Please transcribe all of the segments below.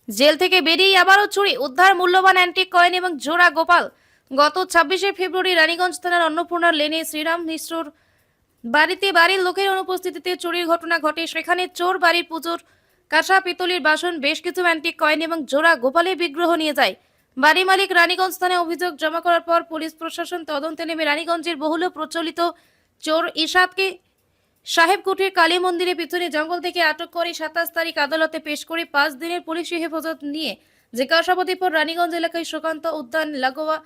Jail থেকে বেরিয়ে আবারও চুরি, উদ্ধার মূল্যবান অ্যান্টিক কয়েন এবং জোড়া গোপাল। গত 26শে ফেব্রুয়ারি রানীগঞ্জ থানার অন্নপূর্ণা লেনে শ্রীরাম মিশ্রর বাড়িতে বাড়ির লোকের অনুপস্থিতিতে চুরির ঘটনা ঘটে। সেখানে চোর বাড়ির পুজোর কাঁসা পিতলের বাসন, বেশ কিছু অ্যান্টিক কয়েন এবং জোড়া গোপালের বিগ্রহ নিয়ে যায়। বাড়ি মালিক রানীগঞ্জ থানায় অভিযোগ জমা করার পর পুলিশ প্রশাসন তদন্তে নেমে রানীগঞ্জের বহুল প্রচলিত চোর ইরশাদকে সাহেবকুঠির কালী মন্দিরের পিছনে জঙ্গল থেকে আটক করে 27 তারিখ আদালতে পেশ করে 5 দিনের পুলিশি হেফাজত নিয়ে জিজ্ঞাসাবাদের পর রানীগঞ্জ এলাকায় সুকান্ত উদ্যান লাগোয়া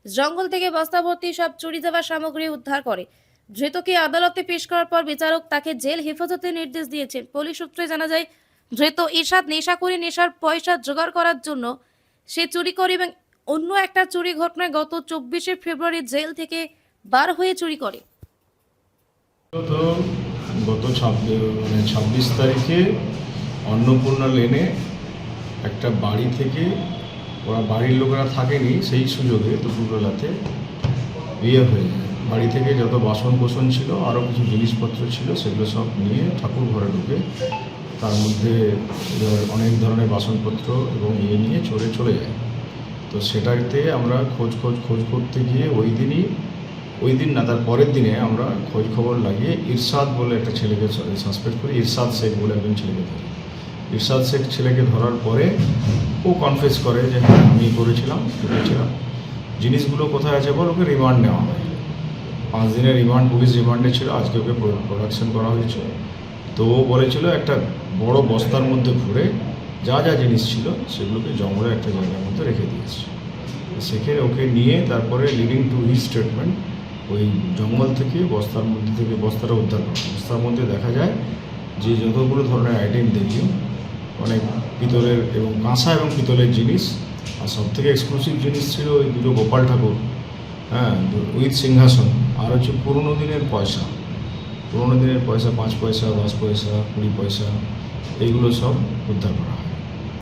জঙ্গল থেকে বস্তাভর্তি সব চুরি যাওয়া সামগ্রী উদ্ধার করে। ধৃতকে আদালতে পেশ করার পর বিচারক তাকে জেল হেফাজতের নির্দেশ দিয়েছেন। পুলিশ সূত্রে জানা যায়, ধৃত ইরশাদ নেশা করে নেশার পয়সা জোগাড় করার জন্য সে চুরি করে এবং অন্য একটা চুরি ঘটনায় গত 24শে ফেব্রুয়ারি জেল থেকে বার হয়ে চুরি করে। তো গত 26 তারিখে অন্নপূর্ণা লেনে একটা বাড়ি থেকে, ওরা বাড়ির লোকেরা থাকেনি, সেই সুযোগে দুপুরবেলাতে বিয়ে হয়ে যায়। বাড়ি থেকে যত বাসন কোসন ছিল, আরও কিছু জিনিসপত্র ছিল, সেগুলো সব নিয়ে ঠাকুর ঘরে ঢুকে তার মধ্যে অনেক ধরনের বাসনপত্র এবং নিয়ে চলে যায়। তো সেটাতে আমরা খোঁজ করতে গিয়ে ওই দিন না, তার পরের দিনে আমরা খোঁজ খবর লাগিয়ে ইরশাদ বলে একটা ছেলেকে সাসপেক্ট করি। ইরশাদ শেখ বলে একজন ছেলেকে ধরি। ইরশাদ শেখ ছেলেকে ধরার পরে ও কনফেস করে যে হ্যাঁ আমি করেছিলাম। জিনিসগুলো কোথায় আছে বল, ওকে রিমান্ড নেওয়া হয়। 5 দিনের রিমান্ড, পুলিশ রিমান্ডে ছিল। আজকে ওকে প্রোডাকশন করা হয়েছে। তো ও বলেছিল একটা বড় বস্তার মধ্যে ভরে যা জিনিস ছিল সেগুলোকে জঙ্গলে একটা জায়গার মধ্যে রেখে দিয়েছে। সেখানে ওকে নিয়ে তারপরে লিডিং টু হিজ স্টেটমেন্ট ওই জঙ্গল থেকে বস্তাটা উদ্ধার করা। বস্তার মধ্যে দেখা যায় যে যতগুলো ধরনের আইটেম দেখি, অনেক পিতলের এবং কাঁসা এবং পিতলের জিনিস, আর সবথেকে এক্সক্লুসিভ জিনিস ছিল ওই দুটো গোপাল ঠাকুর, হ্যাঁ, উইথ সিংহাসন। আর হচ্ছে পুরোনো দিনের পয়সা, 5 পয়সা, 10 পয়সা, 20 পয়সা, এইগুলো সব উদ্ধার করা হয়।